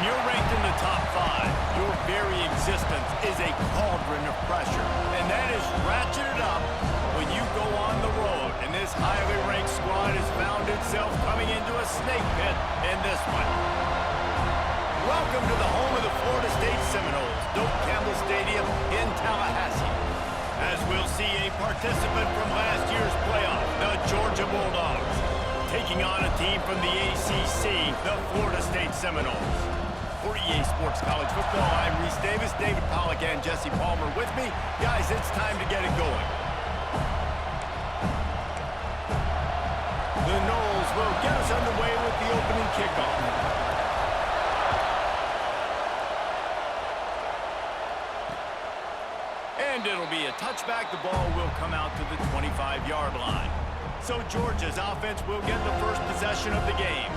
When you're ranked in the top 5, your very existence is a cauldron of pressure. And that is ratcheted up when you go on the road. And this highly ranked squad has found itself coming into a snake pit in this one. Welcome to the home of the Florida State Seminoles, Doak Campbell Stadium in Tallahassee. As we'll see a participant from last year's playoff, the Georgia Bulldogs, taking on a team from the ACC, the Florida State Seminoles. For EA Sports College Football, I'm Reese Davis, David Pollack, and Jesse Palmer with me. Guys, it's time to get it going. The Noles will get us underway with the opening kickoff. And it'll be a touchback. The ball will come out to the 25-yard line. So Georgia's offense will get the first possession of the game.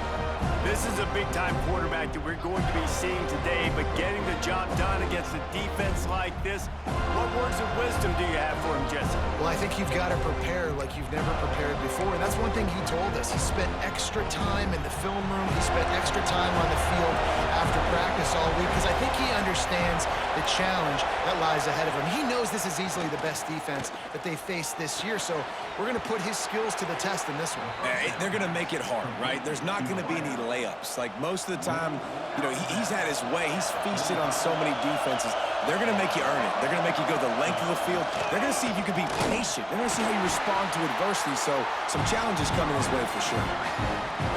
This is a big-time quarterback that we're going to be seeing today, but getting the job done against a defense like this, what words of wisdom do you have for him, Jesse? Well, I think you've got to prepare like you've never prepared before, and that's one thing he told us. He spent extra time in the film room. He spent extra time on the field after practice all week because I think he understands the challenge that lies ahead of him. He knows this is easily the best defense that they faced this year, so we're going to put his skills to the test in this one. They're going to make it hard, right? There's not going to be any layups. Like most of the time, you know, he's had his way. He's feasted on so many defenses. They're going to make you earn it. They're going to make you go the length of the field. They're going to see if you can be patient. They're going to see how you respond to adversity. So some challenges coming his way for sure.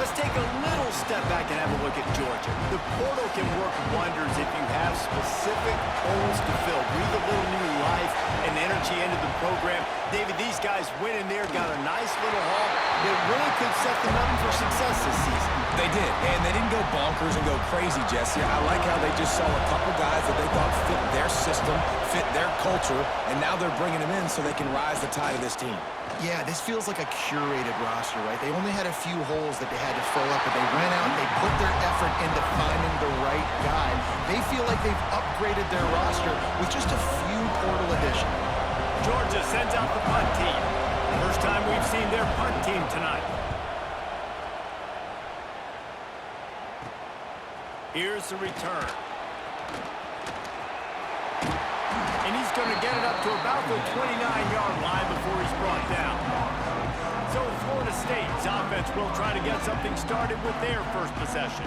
Let's take a little step back and have a look at Georgia. The portal can work wonders if you have specific holes to fill. Breathe a little new life and energy into the program. David, these guys went in there, got a nice little haul. It really could set them up for success this season. They did, and they didn't go bonkers and go crazy, Jesse. I like how they just saw a couple guys that they thought fit their system, fit their culture, and now they're bringing them in so they can rise the tide of this team. Yeah, this feels like a curated roster, right? They only had a few holes that they had to fill up, but they went out and they put their effort into finding the right guy. They feel like they've upgraded their roster with just a few portal additions. Georgia sends out the punt team. First time we've seen their punt team tonight. Here's the return. And he's going to get it up to about the 29-yard line before he's brought down. So Florida State's offense will try to get something started with their first possession.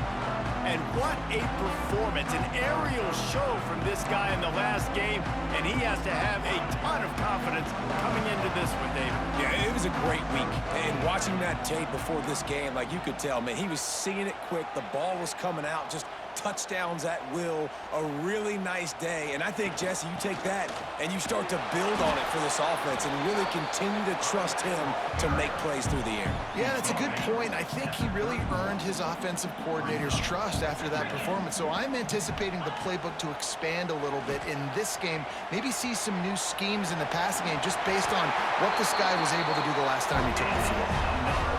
And what a performance, an aerial show from this guy in the last game, and he has to have a ton of confidence coming into this one, David. Yeah, it was a great week, and watching that tape before this game, like you could tell, man, he was seeing it quick. The ball was coming out, just touchdowns at will, a really nice day. And I think, Jesse, you take that and you start to build on it for this offense and really continue to trust him to make plays through the air. Yeah, that's a good point. I think he really earned his offensive coordinator's trust after that performance. So I'm anticipating the playbook to expand a little bit in this game, maybe see some new schemes in the passing game just based on what this guy was able to do the last time he took the field.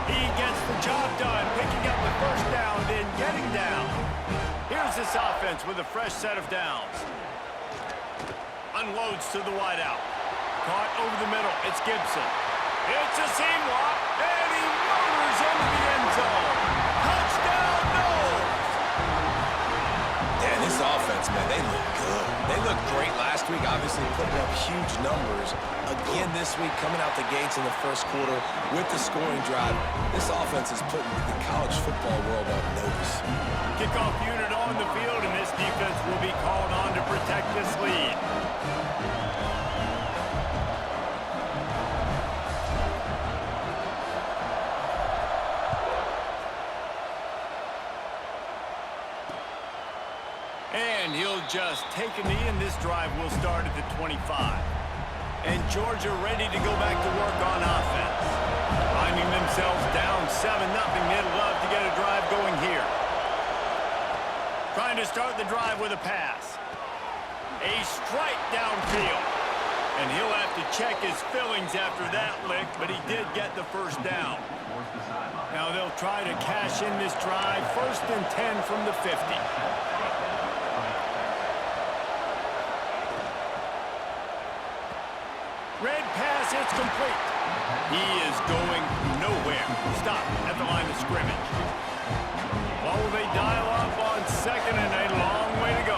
He gets the job done, picking up the first down, then getting down. Here's this offense with a fresh set of downs. Unloads to the wideout. Caught over the middle. It's Gibson. It's a seam lock, and he motors into the end zone. Touchdown, Noles! Yeah, this offense, man, they look good. They looked great last week, obviously putting up huge numbers. Again this week, coming out the gates in the first quarter with the scoring drive. This offense is putting the college football world on notice. Kickoff unit on the field, and this defense will be called on to protect this lead. And he'll just take a knee, and this drive will start at the 25. And Georgia ready to go back to work on offense. Finding themselves down 7-0, they'd love to get a drive going here. Trying to start the drive with a pass. A strike downfield. And he'll have to check his fillings after that lick, but he did get the first down. Now they'll try to cash in this drive. 1st and 10 from the 50. Red pass, it's complete. He is going nowhere. Stop at the line of scrimmage. Well, will they dial up on second and a long way to go.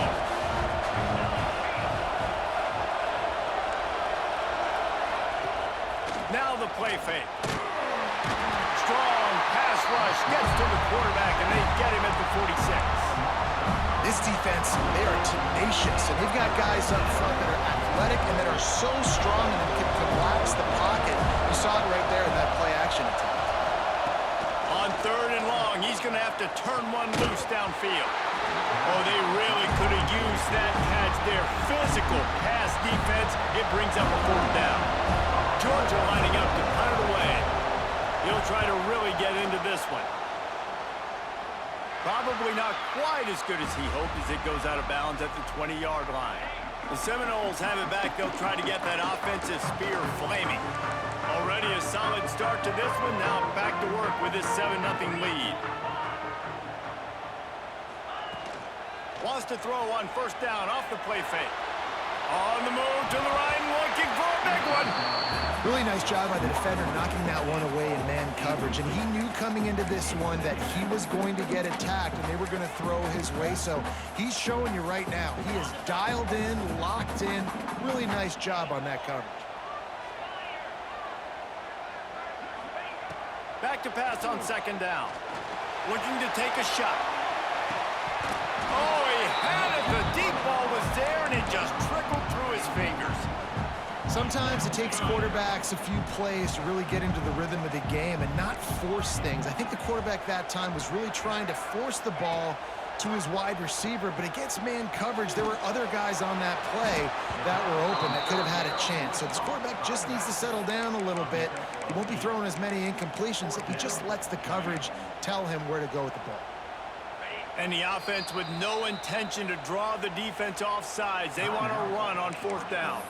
Now the play fake. Strong pass rush gets to the quarterback, and they get him at the 46. This defense, they are tenacious, and they've got guys up front that are athletic and that are so strong and can collapse the pocket. You saw it right there in that play-action attempt. On 3rd and long, he's going to have to turn one loose downfield. Oh, they really could have used that catch there. Physical pass defense, it brings up a 4th down. Georgia lining up to punt it away. He'll try to really get into this one. Probably not quite as good as he hoped as it goes out of bounds at the 20-yard line. The Seminoles have it back. They'll try to get that offensive spear flaming. Already a solid start to this one. Now back to work with this 7-0 lead. Wants to throw on 1st down off the play fake. On the move to the right, looking for a big one. Really nice job by the defender knocking that one away in man coverage. And he knew coming into this one that he was going to get attacked and they were going to throw his way. So he's showing you right now. He is dialed in, locked in. Really nice job on that coverage. Back to pass on 2nd down. Looking to take a shot. Oh, he had it. The deep ball was there, and it just trickled through his fingers. Sometimes it takes quarterbacks a few plays to really get into the rhythm of the game and not force things. I think the quarterback that time was really trying to force the ball to his wide receiver, but against man coverage, there were other guys on that play that were open that could have had a chance. So this quarterback just needs to settle down a little bit. He won't be throwing as many incompletions if he just lets the coverage tell him where to go with the ball. And the offense with no intention to draw the defense off sides. They want to run on 4th down.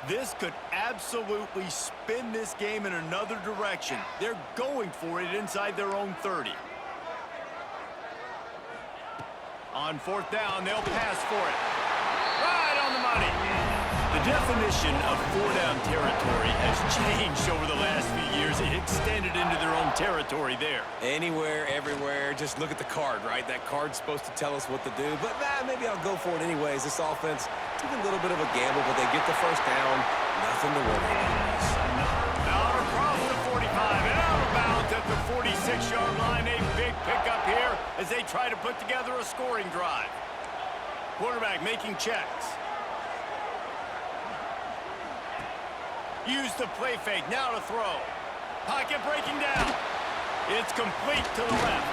This could absolutely spin this game in another direction. They're going for it inside their own 30. On 4th down, they'll pass for it. Right on the money. The definition of 4-down territory has changed over the last few years. It extended into their own territory there. Anywhere, everywhere, just look at the card, right? That card's supposed to tell us what to do, but maybe I'll go for it anyways. This offense took a little bit of a gamble, but they get the 1st down. Nothing to worry about. Now across the 45 and out of bounds at the 46-yard line. A big pickup here as they try to put together a scoring drive. Quarterback making checks. Use the play fake, now to throw. Pocket breaking down. It's complete to the left.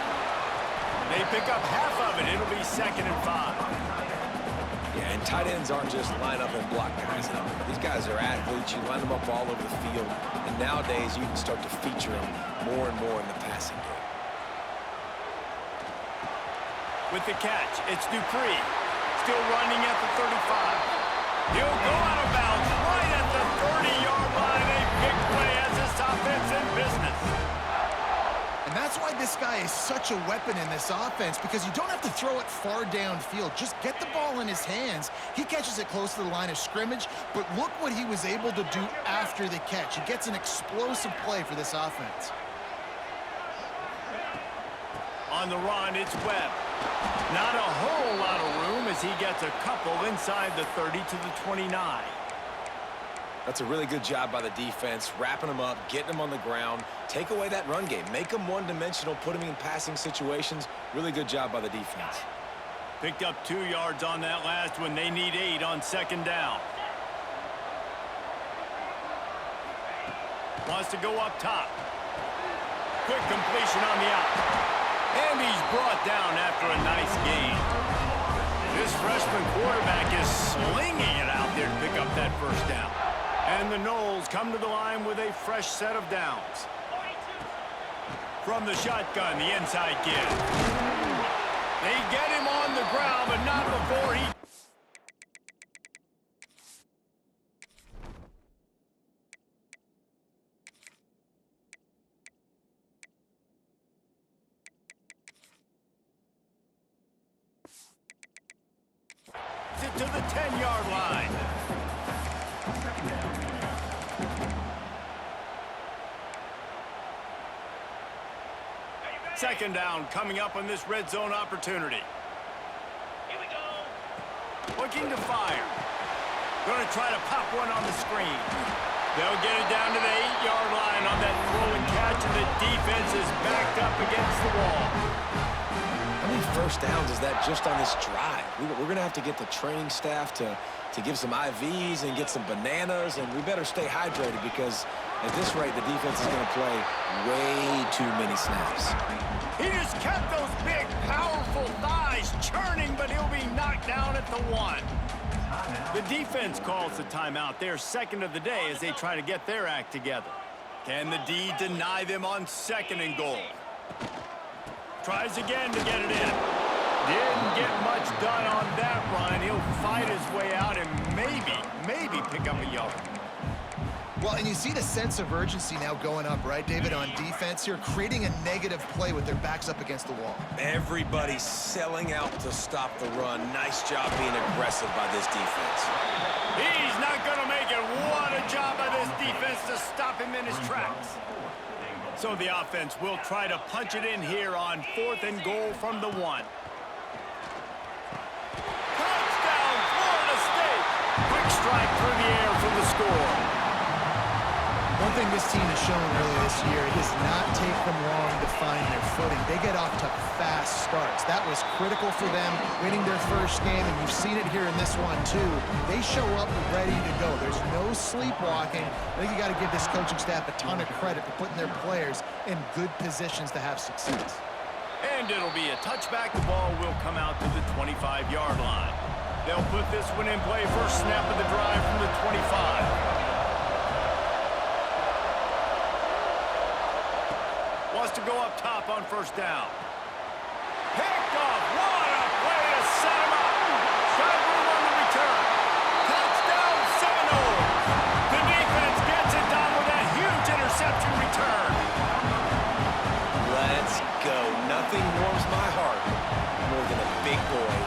They pick up half of it. It'll be 2nd and 5. Yeah, and tight ends aren't just line up and block guys. No, these guys are athletes. You line them up all over the field. And nowadays, you can start to feature them more and more in the passing game. With the catch, it's Dupree. Still running at the 35. He'll go out of bounds right at the 30-yard line. A big play as this offense in business. And that's why this guy is such a weapon in this offense, because you don't have to throw it far downfield. Just get the ball in his hands. He catches it close to the line of scrimmage, but look what he was able to do after the catch. He gets an explosive play for this offense. On the run, it's Webb. Not a whole lot of room as he gets a couple inside the 30 to the 29. That's a really good job by the defense, wrapping them up, getting them on the ground, take away that run game, make them one-dimensional, put them in passing situations. Really good job by the defense. Picked up 2 yards on that last one. They need 8 on 2nd down. Wants to go up top. Quick completion on the out. And he's brought down after a nice gain. This freshman quarterback is slinging it out there to pick up that 1st down. And the Noles come to the line with a fresh set of downs. From the shotgun, the inside give. They get him on the ground, but not before he... to the 10-yard line. second down coming up on this red zone opportunity. Here we go. Looking to fire. Going to try to pop one on the screen. They'll get it down to the 8-yard line on that throw and catch, and the defense is backed up against the wall. How many first downs is that just on this drive? We're going to have to get the training staff to give some IVs and get some bananas, and we better stay hydrated because at this rate, the defense is going to play way too many snaps. He just kept those big, powerful thighs churning, but he'll be knocked down at the 1. The defense calls the timeout, their second of the day, as they try to get their act together. Can the D deny them on 2nd and goal? Tries again to get it in. Didn't get much done on that run. He'll fight his way out and maybe pick up a yard. Well, and you see the sense of urgency now going up, right, David, on defense here, creating a negative play with their backs up against the wall. Everybody's selling out to stop the run. Nice job being aggressive by this defense. He's not going to make it. What a job by this defense to stop him in his tracks. So the offense will try to punch it in here on 4th and goal from the 1. Touchdown, Florida State. Quick strike through the air for the score. One thing this team has shown earlier this year, it does not take them long to find their footing. They get off to fast starts. That was critical for them, winning their first game, and you've seen it here in this one, too. They show up ready to go. There's no sleepwalking. I think you got to give this coaching staff a ton of credit for putting their players in good positions to have success. And it'll be a touchback. The ball will come out to the 25-yard line. They'll put this one in play. First snap of the drive from the 25. Wants to go up top on first down. Picked off. What a play to set him up. Got room on the return. Touchdown, Seminoles. The defense gets it done with that huge interception return. Let's go. Nothing warms my heart more than a big boy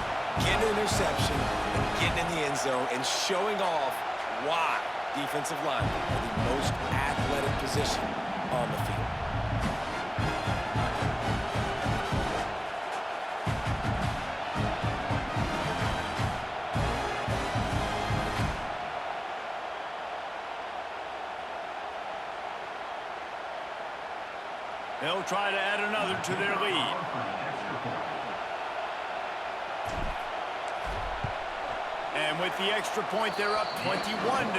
getting an interception and getting in the end zone and showing off why defensive linemen are the most athletic position on the field. They'll try to add another to their lead. And with the extra point, they're up 21-0.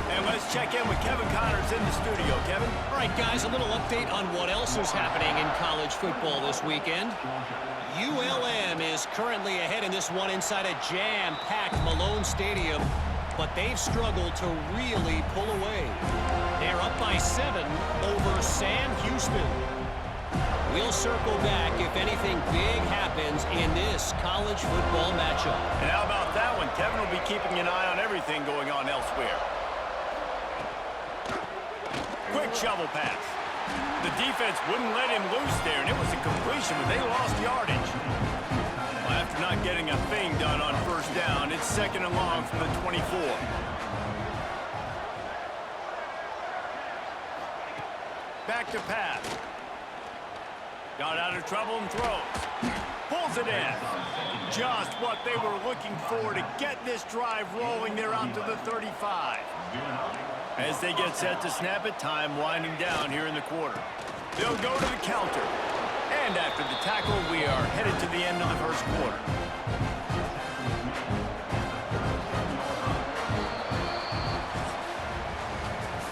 And let's check in with Kevin Connors in the studio. Kevin? All right, guys, a little update on what else is happening in college football this weekend. ULM is currently ahead in this one inside a jam-packed Malone Stadium, but they've struggled to really pull away. They're up by 7 over Sam Houston. We'll circle back if anything big happens in this college football matchup. And how about that one? Kevin will be keeping an eye on everything going on elsewhere. Quick shovel pass. The defense wouldn't let him loose there, and it was a completion, but they lost yardage. Well, after not getting a thing done on first down, it's 2nd and long from the 24. Back to pass. Got out of trouble and throws. Pulls it in. Just what they were looking for to get this drive rolling. They're out to the 35. As they get set to snap it, time winding down here in the quarter. They'll go to the counter. And after the tackle, we are headed to the end of the first quarter.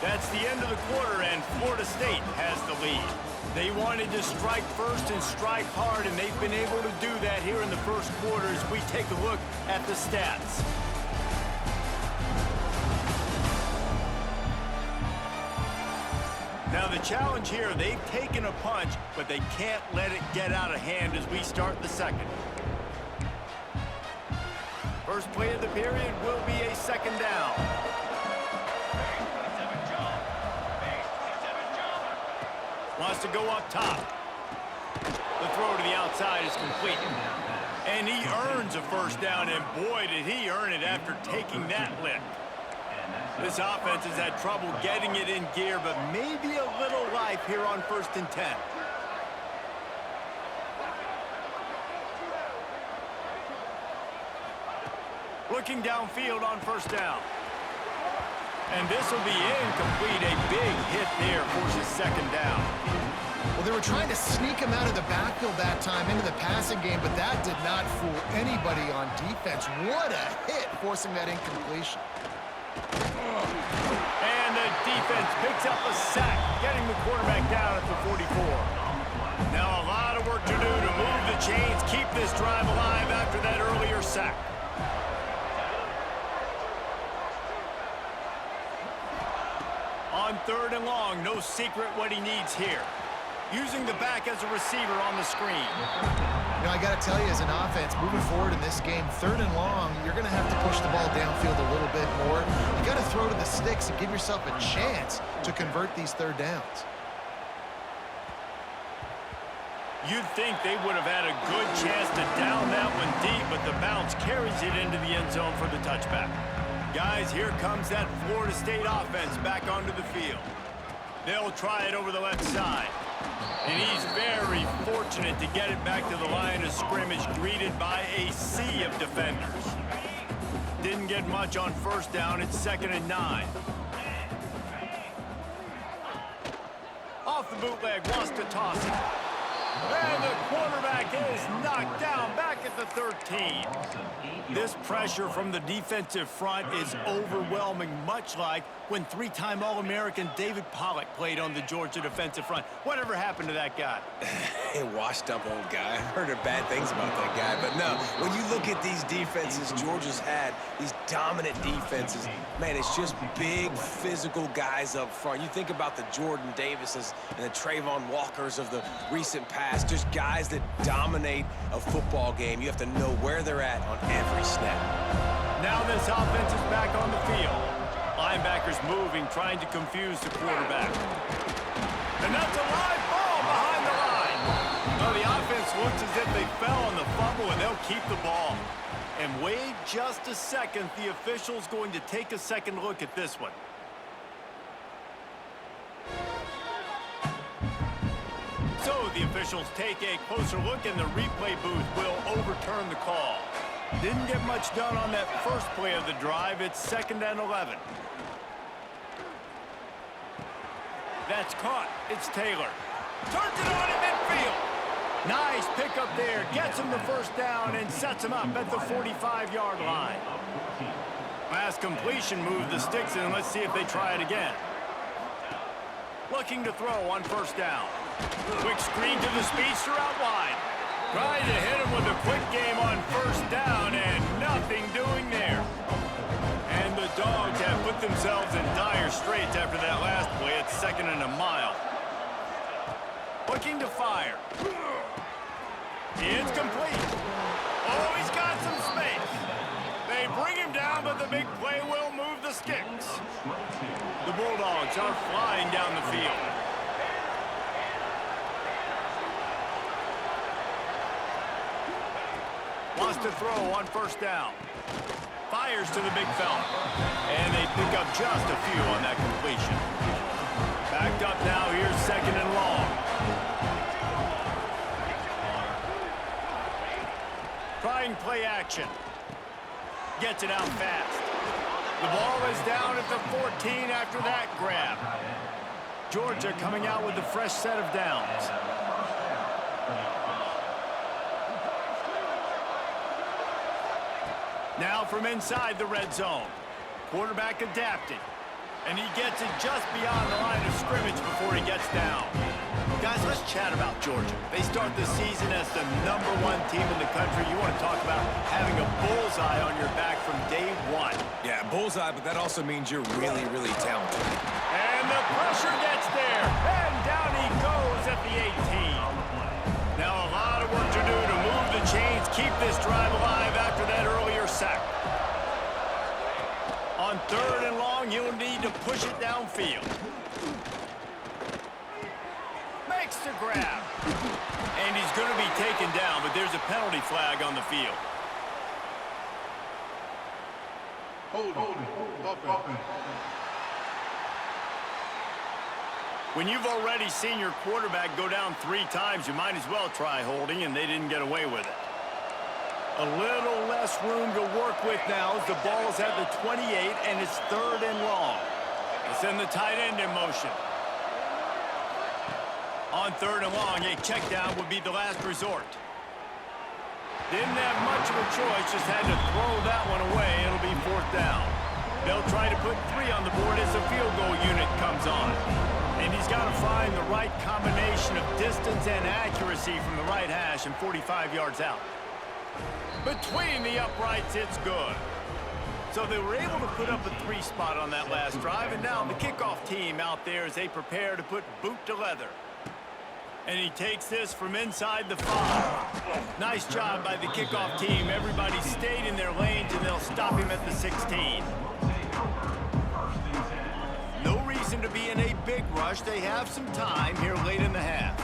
That's the end of the quarter, and Florida State has the lead. They wanted to strike first and strike hard, and they've been able to do that here in the first quarter as we take a look at the stats. Now the challenge here, they've taken a punch, but they can't let it get out of hand as we start the second. First play of the period will be a 2nd down. Wants to go up top. The throw to the outside is complete. And he earns a first down, and boy, did he earn it after taking that lick. This offense has had trouble getting it in gear, but maybe a little life here on 1st and 10. Looking downfield on first down. And this will be incomplete. A big hit there forces second down. Well, they were trying to sneak him out of the backfield that time into the passing game, but that did not fool anybody on defense. What a hit, forcing that incompletion. And the defense picks up a sack, getting the quarterback down at the 44. Now a lot of work to do to move the chains, keep this drive alive after that earlier sack. On third and long, no secret what he needs here. Using the back as a receiver on the screen. You know, I got to tell you, as an offense, moving forward in this game, third and long, you're going to have to push the ball downfield a little bit more. You got to throw to the sticks and give yourself a chance to convert these third downs. You'd think they would have had a good chance to down that one deep, but the bounce carries it into the end zone for the touchback. Guys, here comes that Florida State offense back onto the field. They'll try it over the left side. And he's very fortunate to get it back to the line of scrimmage, greeted by a sea of defenders. Didn't get much on first down. It's 2nd and 9. Off the bootleg, wants to toss it. And the quarterback is knocked down back at the 13. This pressure from the defensive front is overwhelming, much like when three-time All-American David Pollock played on the Georgia defensive front. Whatever happened to that guy? Hey, washed-up old guy. I've heard of bad things about that guy. But no, when you look at these defenses Georgia's had, these dominant defenses, man, it's just big, physical guys up front. You think about the Jordan Davises and the Trayvon Walkers of the recent past, just guys that dominate a football game. You have to know where they're at on every snap. Now this offense is back on the field. Linebackers moving, trying to confuse the quarterback. And that's a live ball behind the line. Now the offense looks as if they fell on the fumble, and they'll keep the ball. And wait just a second. The official's going to take a second look at this one. So the officials take a closer look, and the replay booth will overturn the call. Didn't get much done on that first play of the drive. It's 2nd and 11. That's caught. It's Taylor. Turns it on in midfield. Nice pickup there. Gets him the first down and sets him up at the 45-yard line. Last completion moved the sticks in. Let's see if they try it again. Looking to throw on first down. Quick screen to the speedster out wide. Trying to hit him with a quick game on first down, and nothing doing there. And the Dogs have put themselves in dire straits after that last play. It's 2nd and a mile. Looking to fire. It's complete. Oh, he's got some space. They bring him down, but the big play will move the sticks. The Bulldogs are flying down the field. Wants to throw on first down. Fires to the big fella. And they pick up just a few on that completion. Backed up now, here's 2nd and long. Trying play action. Gets it out fast. The ball is down at the 14 after that grab. Georgia coming out with a fresh set of downs. Now from inside the red zone. Quarterback adapted. And he gets it just beyond the line of scrimmage before he gets down. Guys, let's chat about Georgia. They start the season as the #1 team in the country. You want to talk about having a bullseye on your back from day one. Yeah, bullseye, but that also means you're really, really talented. And the pressure gets there. And down he goes at the 18. Now a lot of work to do to move the chains, keep this drive alive after that earlier sack. On 3rd and long, he'll need to push it downfield. Makes the grab. And he's going to be taken down, but there's a penalty flag on the field. Hold it. When you've already seen your quarterback go down 3 times, you might as well try holding, and they didn't get away with it. A little less room to work with now as the ball's at the 28 and it's 3rd and long. It's in the tight end in motion. On 3rd and long, a check down would be the last resort. Didn't have much of a choice, just had to throw that one away. It'll be 4th down. They'll try to put 3 on the board as the field goal unit comes on. And he's got to find the right combination of distance and accuracy from the right hash and 45 yards out. Between the uprights, it's good. So they were able to put up a 3 spot on that last drive, and now the kickoff team out there as they prepare to put boot to leather. And he takes this from inside the 5. Nice job by the kickoff team. Everybody stayed in their lanes, and they'll stop him at the 16. No reason to be in a big rush. They have some time here late in the half.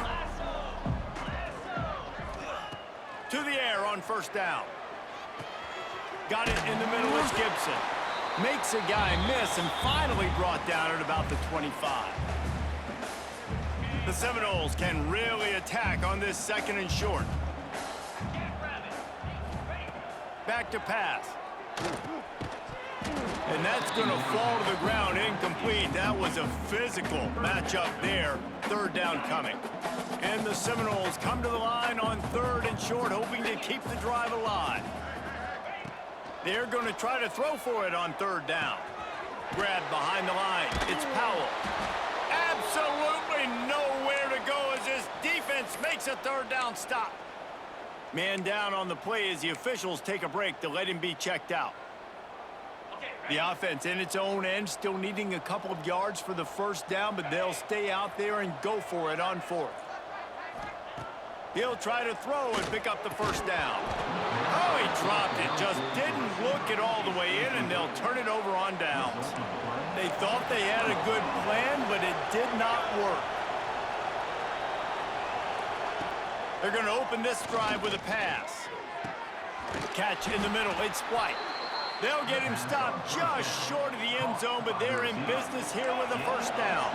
To the air on 1st down. Got it in the middle. It's Gibson. Makes a guy miss and finally brought down at about the 25. The Seminoles can really attack on this 2nd and short. Back to pass. And that's going to fall to the ground incomplete. That was a physical matchup there. 3rd down coming. And the Seminoles come to the line on 3rd and short, hoping to keep the drive alive. They're going to try to throw for it on 3rd down. Grab behind the line. It's Powell. Absolutely nowhere to go as this defense makes a 3rd down stop. Man down on the play as the officials take a break to let him be checked out. The offense in its own end still needing a couple of yards for the 1st down, but they'll stay out there and go for it on 4th. He'll try to throw and pick up the 1st down. Oh, he dropped it. Just didn't look it all the way in, and they'll turn it over on downs. They thought they had a good plan, but it did not work. They're going to open this drive with a pass. Catch in the middle. It's White. They'll get him stopped just short of the end zone, but they're in business here with a 1st down.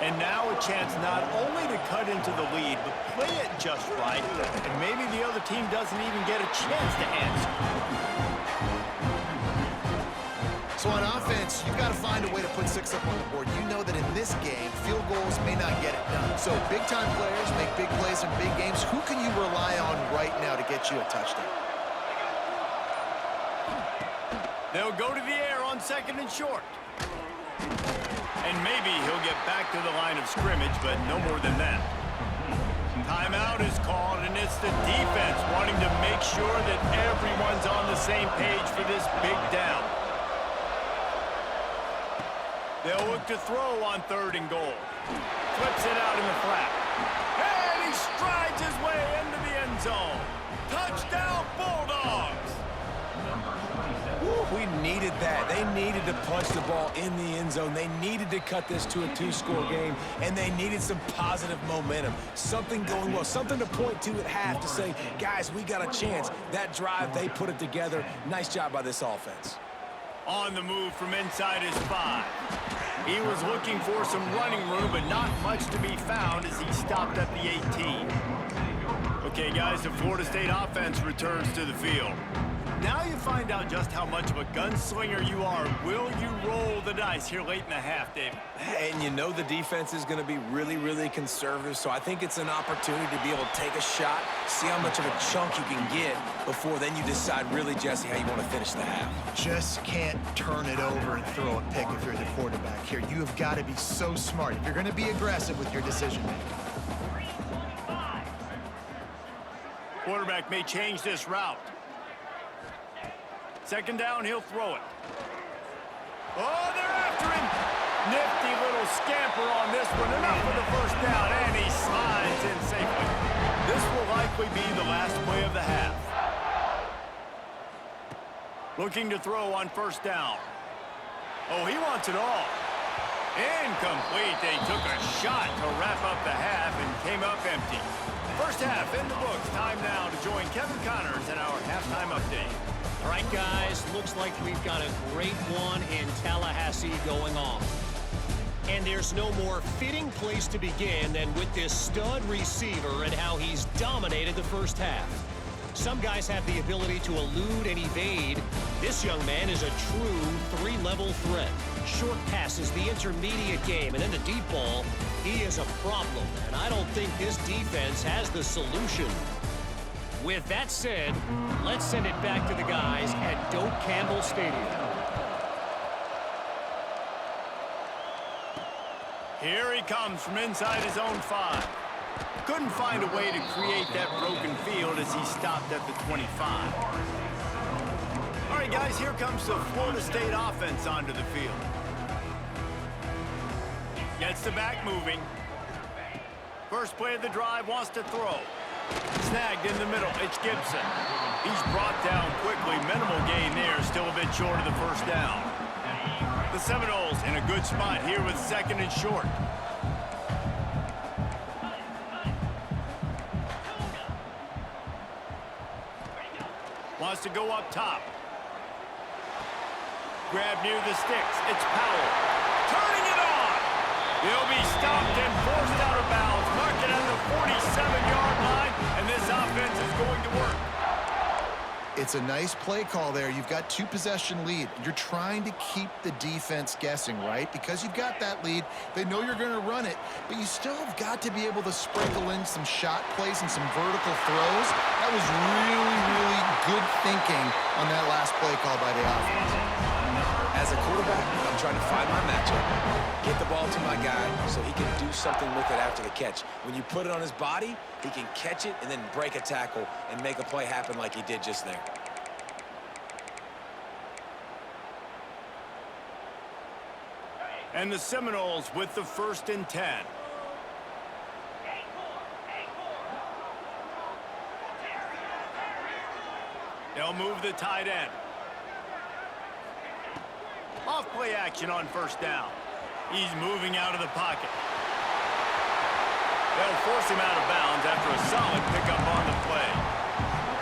And now a chance not only to cut into the lead, but play it just right, and maybe the other team doesn't even get a chance to answer. So on offense, you've got to find a way to put 6 up on the board. You know that in this game, field goals may not get it done. So big-time players make big plays in big games. Who can you rely on right now to get you a touchdown? They'll go to the air on 2nd and short. And maybe he'll get back to the line of scrimmage, but no more than that. Timeout is called, and it's the defense wanting to make sure that everyone's on the same page for this big down. They'll look to throw on 3rd and goal. Flips it out in the flat. And he strides his way into the end zone. Touchdown, Bulldogs! We needed that. They needed to punch the ball in the end zone. They needed to cut this to a 2-score game, and they needed some positive momentum. Something going well, something to point to at half to say, guys, we got a chance. That drive, they put it together. Nice job by this offense. On the move from inside his 5. He was looking for some running room, but not much to be found as he stopped at the 18. Okay, guys, the Florida State offense returns to the field. Now you find out just how much of a gunslinger you are. Will you roll the dice here late in the half, David? And you know the defense is going to be really, really conservative, so I think it's an opportunity to be able to take a shot, see how much of a chunk you can get before then you decide really, Jesse, how you want to finish the half. Just can't turn it over and throw a pick if you're the quarterback here. You have got to be so smart if you're going to be aggressive with your decision-making. Quarterback may change this route. 2nd down, he'll throw it. Oh, they're after him. Nifty little scamper on this one. Enough for the 1st down, and he slides in safely. This will likely be the last play of the half. Looking to throw on 1st down. Oh, he wants it all. Incomplete. They took a shot to wrap up the half and came up empty. 1st half in the books. Time now to join Kevin Connors in our halftime update. All right, guys, looks like we've got a great one in Tallahassee going on. And there's no more fitting place to begin than with this stud receiver and how he's dominated the 1st half. Some guys have the ability to elude and evade. This young man is a true three-level threat. Short passes, the intermediate game, and then the deep ball. He is a problem, and I don't think this defense has the solution. With that said, let's send it back to the guys at Doak Campbell Stadium. Here he comes from inside his own 5. Couldn't find a way to create that broken field as he stopped at the 25. All right, guys, here comes the Florida State offense onto the field. Gets the back moving. First play of the drive, wants to throw. Snagged in the middle, it's Gibson. He's brought down quickly. Minimal gain there, still a bit short of the first down. The Seminoles in a good spot here with 2nd and short. Wants to go up top. Grab near the sticks. It's Powell. Turning it on. He'll be stopped and forced out of bounds. Mark it on the 47-yard line, and this offense is going to work. It's a nice play call there. You've got 2-possession lead. You're trying to keep the defense guessing, right? Because you've got that lead, they know you're going to run it, but you still have got to be able to sprinkle in some shot plays and some vertical throws. That was really, really good thinking on that last play call by the offense. As a quarterback, I'm trying to find my matchup, get the ball to my guy so he can do something with it after the catch. When you put it on his body, he can catch it and then break a tackle and make a play happen like he did just there. And the Seminoles with the 1st and 10. They'll move the tight end. Off play action on 1st down. He's moving out of the pocket. They'll force him out of bounds after a solid pickup on the play.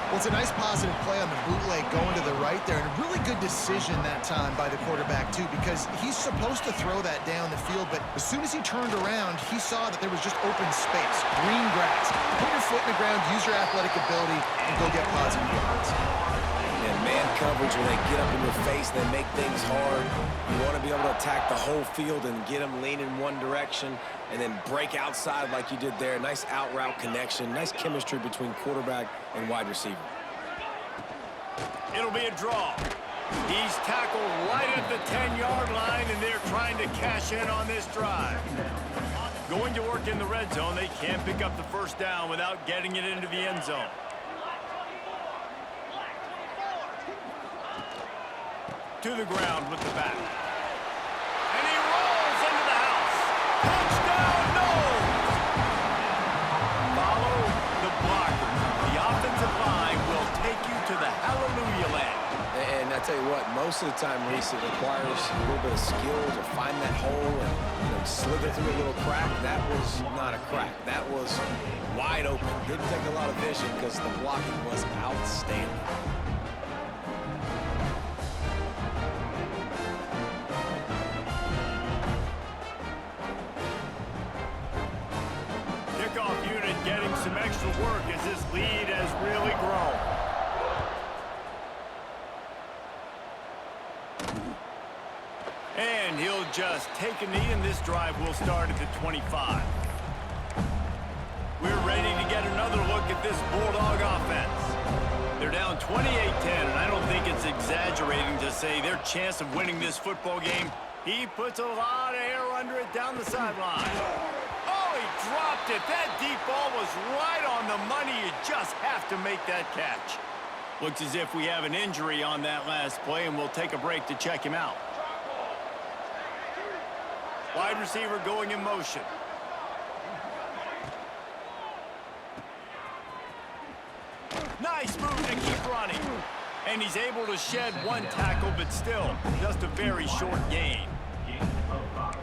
Well, it's a nice positive play on the bootleg going to the right there, and a really good decision that time by the quarterback, too, because he's supposed to throw that down the field, but as soon as he turned around, he saw that there was just open space, green grass. Put your foot in the ground, use your athletic ability, and go get positive yards. And man coverage, when they get up in your face, they make things hard. You want to be able to attack the whole field and get them leaning one direction and then break outside like you did there. Nice out route connection, nice chemistry between quarterback and wide receiver. It'll be a draw. He's tackled right at the 10-yard line, and they're trying to cash in on this drive. Going to work in the red zone, they can't pick up the 1st down without getting it into the end zone. To the ground with the back. And he rolls into the house. Touchdown, Noles! Follow the blocker. The offensive line will take you to the hallelujah land. And I tell you what, most of the time, Reese, it requires a little bit of skill to find that hole and slither through a little crack. That was not a crack. That was wide open. Didn't take a lot of vision because the blocking was outstanding. Kickoff unit getting some extra work as this lead has really grown. And he'll just take a knee, and this drive will start at the 25. We're ready to get another look at this Bulldog offense. They're down 28-10, and I don't think it's exaggerating to say their chance of winning this football game, he puts a lot of air under it down the sideline. Oh, he dropped it. That deep ball was right on the money. You just have to make that catch. Looks as if we have an injury on that last play, and we'll take a break to check him out. Wide receiver going in motion. Nice move to keep running. And he's able to shed one tackle, but still just a very short gain.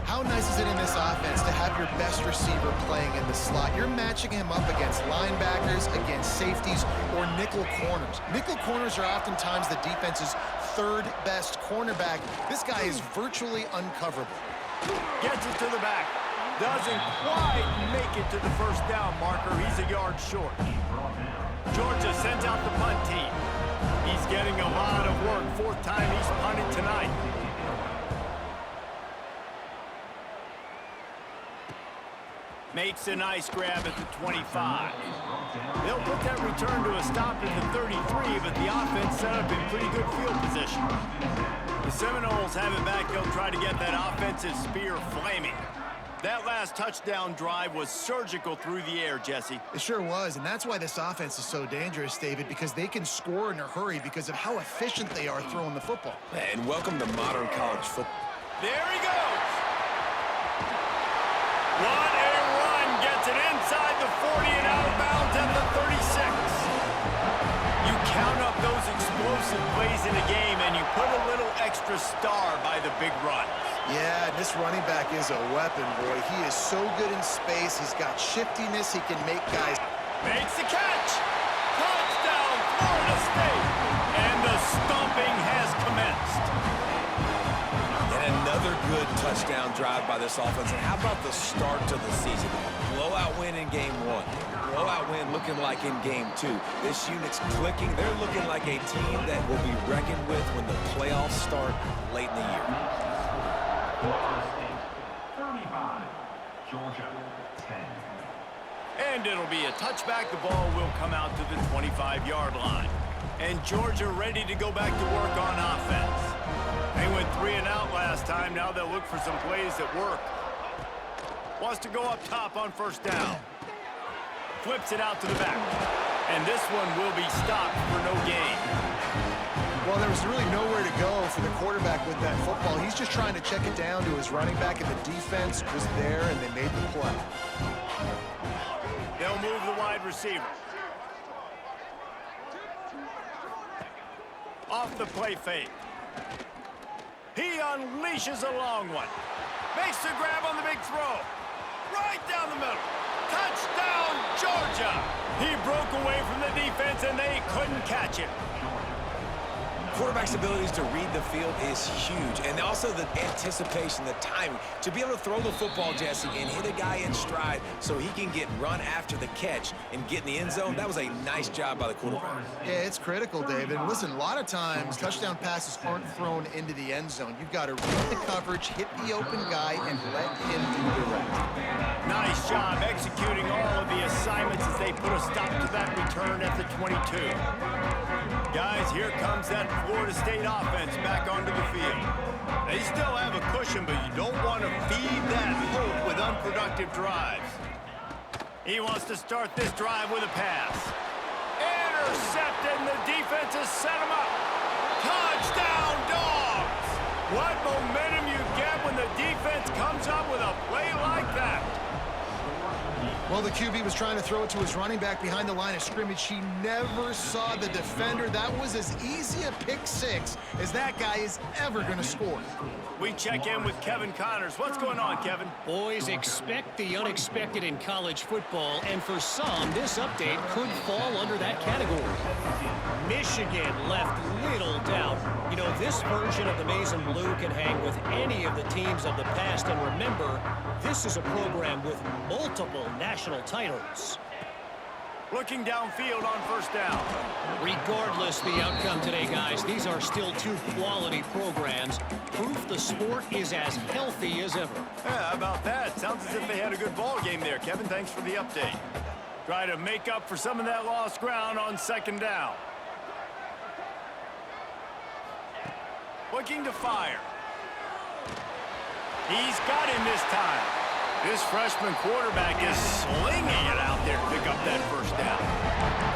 How nice is it in this offense to have your best receiver playing in the slot? You're matching him up against linebackers, against safeties, or nickel corners. Nickel corners are oftentimes the defense's 3rd best cornerback. This guy is virtually uncoverable. Gets it to the back. Doesn't quite make it to the 1st down marker. He's a yard short. Georgia sends out the punt team. He's getting a lot of work. Fourth time he's punted tonight. Makes a nice grab at the 25. They'll put that return to a stop at the 33, but the offense set up in pretty good field position. The Seminoles have it back. They'll try to get that offensive spear flaming. That last touchdown drive was surgical through the air, Jesse. It sure was, and that's why this offense is so dangerous, David, because they can score in a hurry because of how efficient they are throwing the football. And welcome to modern college football. There he goes. What a run. Gets it inside the 40 and out of bounds at the 36. You count up those explosive plays in a game, and you put a little extra star by the big run. Yeah, this running back is a weapon, boy. He is so good in space. He's got shiftiness. He can make guys. Makes the catch. Touchdown, Florida State. And the stomping has commenced. And another good touchdown drive by this offense. And how about the start to the season? Blowout win in game 1. Blowout win looking like in game 2. This unit's clicking. They're looking like a team that will be reckoned with when the playoffs start late in the year. Florida State 35, Georgia 10. And it'll be a touchback. The ball will come out to the 25-yard line. And Georgia ready to go back to work on offense. They went 3 and out last time. Now they'll look for some plays that work. Wants to go up top on first down. Flips it out to the back. And this one will be stopped for no gain. Well, there was really nowhere to go for the quarterback with that football. He's just trying to check it down to his running back, and the defense was there, and they made the play. They'll move the wide receiver. Off the play fake. He unleashes a long one. Makes the grab on the big throw. Right down the middle. Touchdown, Georgia. He broke away from the defense, and they couldn't catch him. Quarterback's abilities to read the field is huge, and also the anticipation, the timing. To be able to throw the football, Jesse, and hit a guy in stride so he can get run after the catch and get in the end zone, that was a nice job by the quarterback. Yeah, it's critical, David. And listen, a lot of times, touchdown passes aren't thrown into the end zone. You've got to read the coverage, hit the open guy, and let him do the rest. Nice job executing all of the assignments as they put a stop to that return at the 22. Guys, here comes that Florida State offense back onto the field. They still have a cushion, but you don't want to feed that hope with unproductive drives. He wants to start this drive with a pass. Intercepted, and the defense has set him up. Touchdown, Dogs! What momentum you get when the defense comes up with a play like that. Well, the QB was trying to throw it to his running back behind the line of scrimmage. He never saw the defender. That was as easy a pick six as that guy is ever going to score. We check in with Kevin Connors. What's going on, Kevin? Boys, expect the unexpected in college football, and for some, this update could fall under that category. Michigan left little doubt. You know, this version of the Maize and Blue can hang with any of the teams of the past, and remember, this is a program with multiple national titles. Looking downfield on first down. Regardless the outcome today, guys, these are still two quality programs. Proof the sport is as healthy as ever. Yeah, how about that? Sounds as if they had a good ball game there. Kevin, thanks for the update. Try to make up for some of that lost ground on second down. Looking to fire. He's got him this time. This freshman quarterback is slinging it out there to pick up that first down.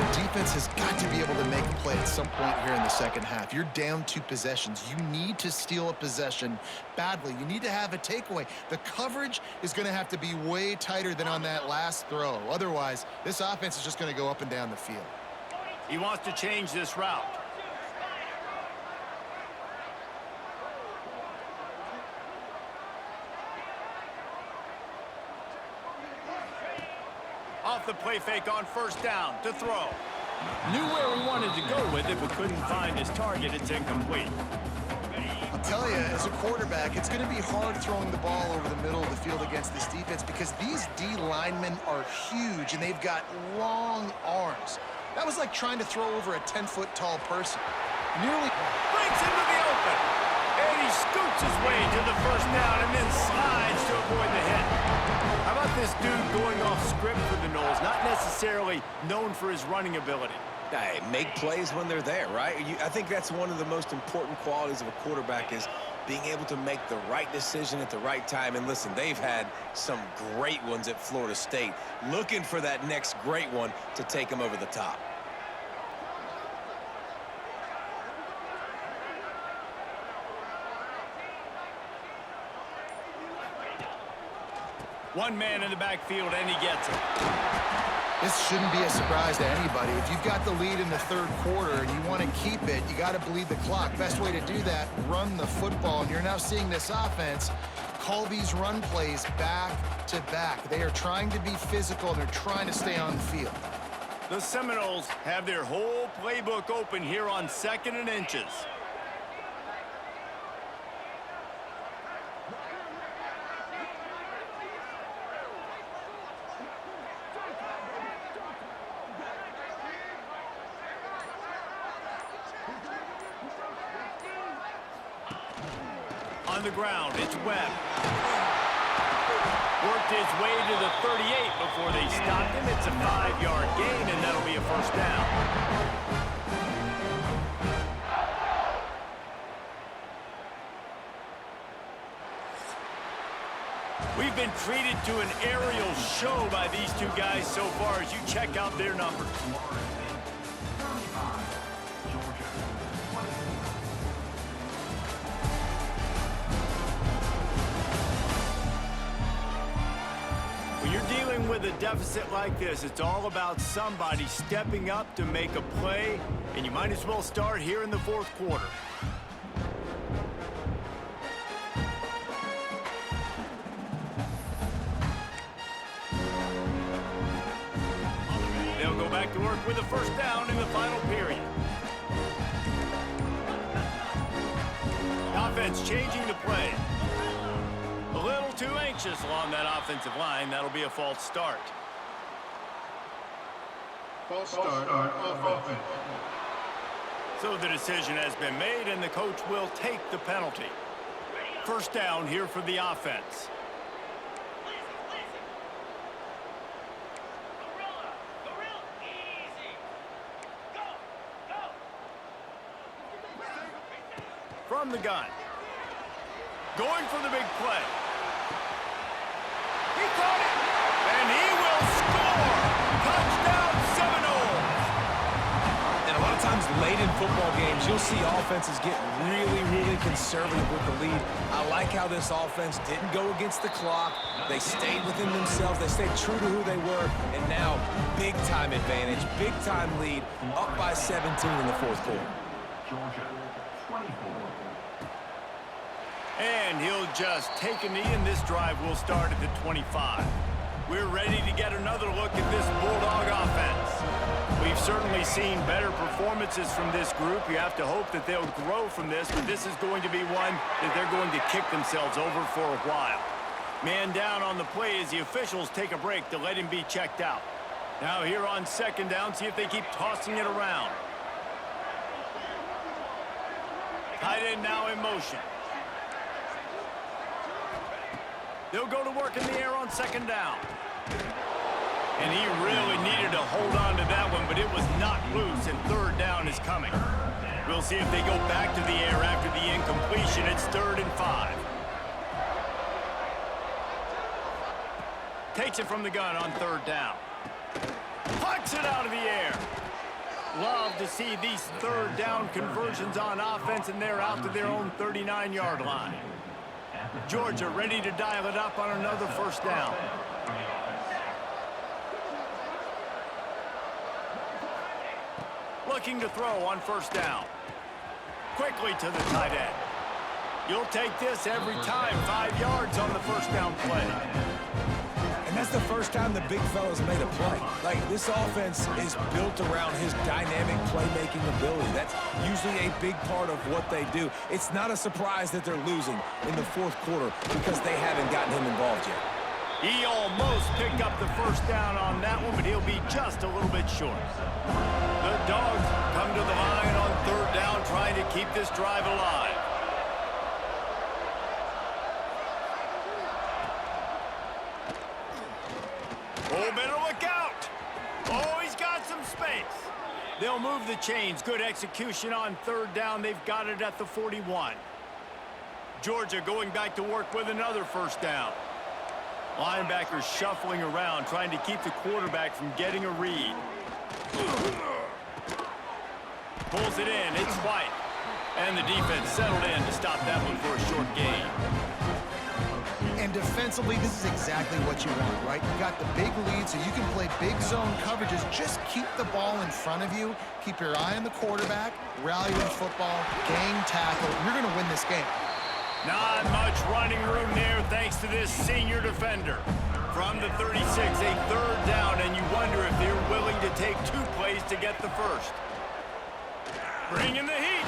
The defense has got to be able to make a play at some point here in the second half. You're down 2 possessions. You need to steal a possession badly. You need to have a takeaway. The coverage is going to have to be way tighter than on that last throw. Otherwise, this offense is just going to go up and down the field. He wants to change this route. Off the play fake on first down to throw. Knew where he wanted to go with it, but couldn't find his target. It's incomplete. I'll tell you, as a quarterback, it's going to be hard throwing the ball over the middle of the field against this defense because these D linemen are huge and they've got long arms. That was like trying to throw over a 10-foot tall person. Nearly Breaks into the open. And he scoots his way to the first down and then slides to avoid the hit. How about this dude going off script for the Noles? Not necessarily known for his running ability. Hey, make plays when they're there, right? I think that's one of the most important qualities of a quarterback is being able to make the right decision at the right time. And listen, they've had some great ones at Florida State. Looking for that next great one to take them over the top. One man in the backfield, and he gets it. This shouldn't be a surprise to anybody. If you've got the lead in the third quarter and you want to keep it, you got to bleed the clock. Best way to do that, run the football. And you're now seeing this offense call these run plays back to back. They are trying to be physical, and they're trying to stay on the field. The Seminoles have their whole playbook open here on 2nd and inches. On the ground, it's Webb. Worked his way to the 38 before they stopped him. It's a 5-yard gain, and that'll be a first down. We've been treated to an aerial show by these two guys so far as you check out their numbers. When you're dealing with a deficit like this, it's all about somebody stepping up to make a play, and you might as well start here in the fourth quarter. They'll go back to work with a first down in the final period. The offense changing the play. A little too anxious along that offensive line. That'll be a false start. False start on offense. So the decision has been made, and the coach will take the penalty. First down here for the offense. From the gun. Going for the big play. He caught it, and he will score! Touchdown Seminoles! And a lot of times late in football games, you'll see offenses get really conservative with the lead. I like how this offense didn't go against the clock. They stayed within themselves. They stayed true to who they were. And now, big-time advantage, big-time lead, up by 17 in the fourth quarter. Georgia, 24. And he'll just take a knee, and this drive will start at the 25. We're ready to get another look at this Bulldog offense. We've certainly seen better performances from this group. You have to hope that they'll grow from this, but this is going to be one that they're going to kick themselves over for a while. Man down on the play as the officials take a break to let him be checked out. Now here on second down, see if they keep tossing it around. Tight end now in motion. They'll go to work in the air on second down. And he really needed to hold on to that one, but it was not loose, and third down is coming. We'll see if they go back to the air after the incompletion. It's 3rd and 5. Takes it from the gun on 3rd down. Pucks it out of the air. Love to see these 3rd down conversions on offense, and they're out to their own 39-yard line. Georgia ready to dial it up on another first down. Looking to throw on first down. Quickly to the tight end. You'll take this every time. 5 yards on the first down play. And that's the first time the big fella's made a play. Like, this offense is built around his dynamic playmaking ability. That's usually a big part of what they do. It's not a surprise that they're losing in the fourth quarter because they haven't gotten him involved yet. He almost picked up the first down on that one, but he'll be just a little bit short. The Dogs come to the line on third down, trying to keep this drive alive. Oh, better look out. Oh, he's got some space. They'll move the chains. Good execution on third down. They've got it at the 41. Georgia going back to work with another first down. Linebackers shuffling around, trying to keep the quarterback from getting a read. Pulls it in. It's White. And the defense settled in to stop that one for a short gain. And defensively, this is exactly what you want, right? You got the big lead, so you can play big zone coverages. Just keep the ball in front of you. Keep your eye on the quarterback. Rally in football. Gang tackle. You're going to win this game. Not much running room there thanks to this senior defender. From the 36, a third down, and you wonder if they're willing to take 2 plays to get the first. Bring in the heat.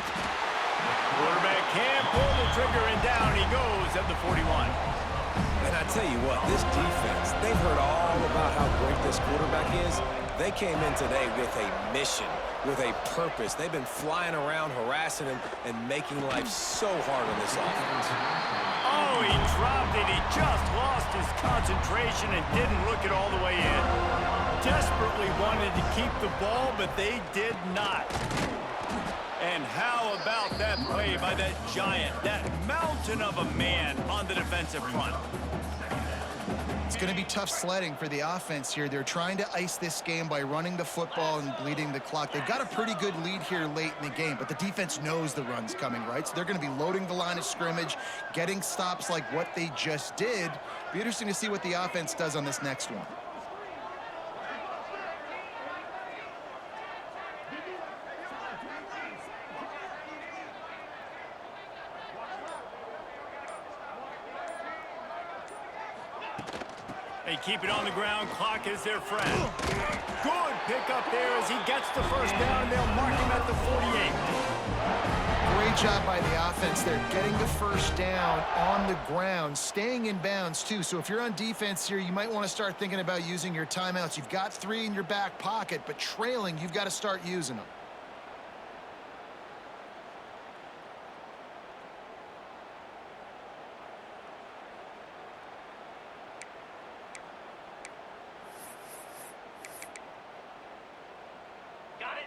Quarterback can't pull the trigger, and down he goes at the 41. And I tell you what, this defense, they've heard all about how great this quarterback is. They came in today with a mission, with a purpose. They've been flying around, harassing him, and making life so hard on this offense. Oh, he dropped it. He just lost his concentration and didn't look it all the way in. Desperately wanted to keep the ball, but they did not. And how about that play by that giant, that mountain of a man on the defensive front? It's going to be tough sledding for the offense here. They're trying to ice this game by running the football and bleeding the clock. They've got a pretty good lead here late in the game, but the defense knows the run's coming, right? So they're going to be loading the line of scrimmage, getting stops like what they just did. Be interesting to see what the offense does on this next one. They keep it on the ground. Clock is their friend. Good pickup there as he gets the first down, and they'll mark him at the 48. Great job by the offense there, getting the first down on the ground, staying in bounds too. So if you're on defense here, you might want to start thinking about using your timeouts. You've got 3 in your back pocket, but trailing, you've got to start using them.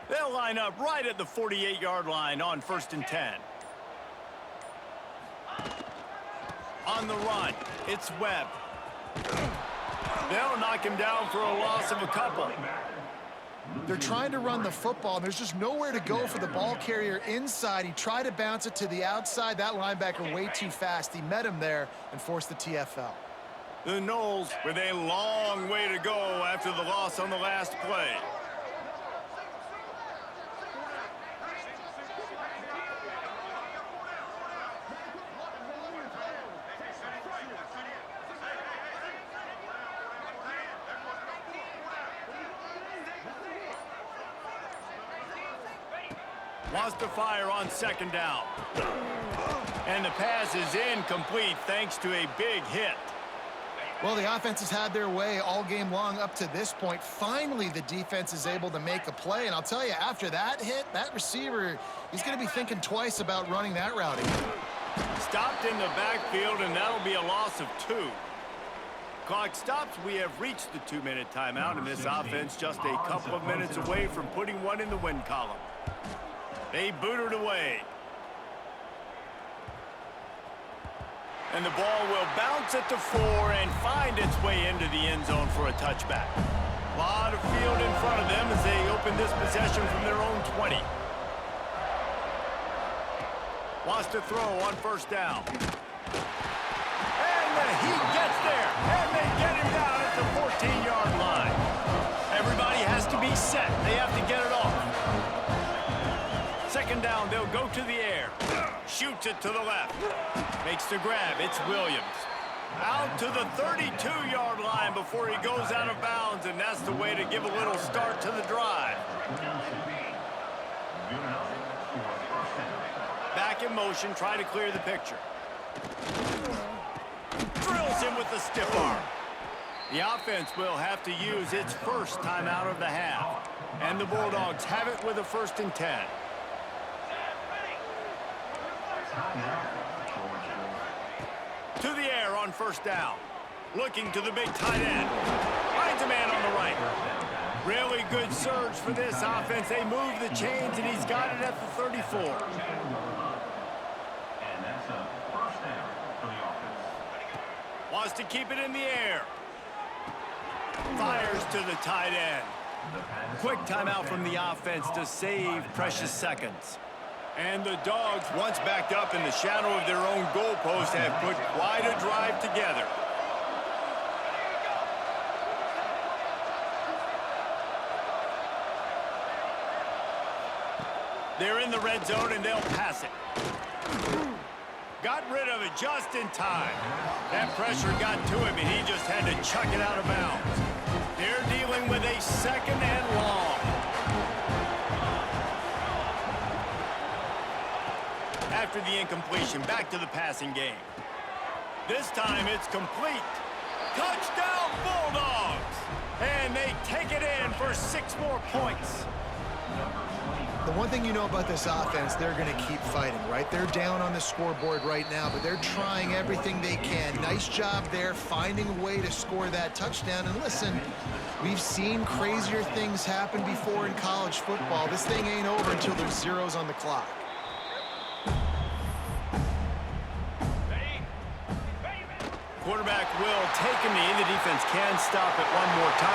They'll line up right at the 48-yard line on 1st and 10. On the run, it's Webb. They'll knock him down for a loss of a couple. They're trying to run the football, and there's just nowhere to go for the ball carrier inside. He tried to bounce it to the outside. That linebacker way too fast. He met him there and forced the TFL. The Noles with a long way to go after the loss on the last play. Wants to fire on 2nd down. And the pass is incomplete thanks to a big hit. Well, the offense has had their way all game long up to this point. Finally, the defense is able to make a play. And I'll tell you, after that hit, that receiver, he's going to be thinking twice about running that route again. Stopped in the backfield, and that'll be a loss of 2. Clock stops. We have reached the 2-minute timeout, and this offense just a couple of minutes away from putting one in the win column. They boot it away. And the ball will bounce at the 4 and find its way into the end zone for a touchback. A lot of field in front of them as they open this possession from their own 20. Wants to throw on 1st down. And the Heat gets there. And they get him down at the 14-yard line. Everybody has to be set. They have to get it off. 2nd down, they'll go to the air. Shoots it to the left. Makes the grab. It's Williams. Out to the 32-yard line before he goes out of bounds, and that's the way to give a little start to the drive. Back in motion, try to clear the picture. Drills him with the stiff arm. The offense will have to use its first timeout of the half. And the Bulldogs have it with a 1st and 10. To the air on 1st down. Looking to the big tight end. Finds a man on the right. Really good surge for this offense. They move the chains, and he's got it at the 34. And that's a 1st down for the offense. Wants to keep it in the air. Fires to the tight end. Quick timeout from the offense to save precious seconds. And the Dogs, once backed up in the shadow of their own goalpost, have put quite a drive together. They're in the red zone, and they'll pass it. Got rid of it just in time. That pressure got to him, and he just had to chuck it out of bounds. They're dealing with a 2nd and long. After the incompletion, back to the passing game. This time it's complete. Touchdown Bulldogs! And they take it in for 6 more points. The one thing you know about this offense, they're going to keep fighting, right? They're down on the scoreboard right now, but they're trying everything they can. Nice job there, finding a way to score that touchdown. And listen, we've seen crazier things happen before in college football. This thing ain't over until there's zeros on the clock. Quarterback will take him in. The defense can stop it one more time.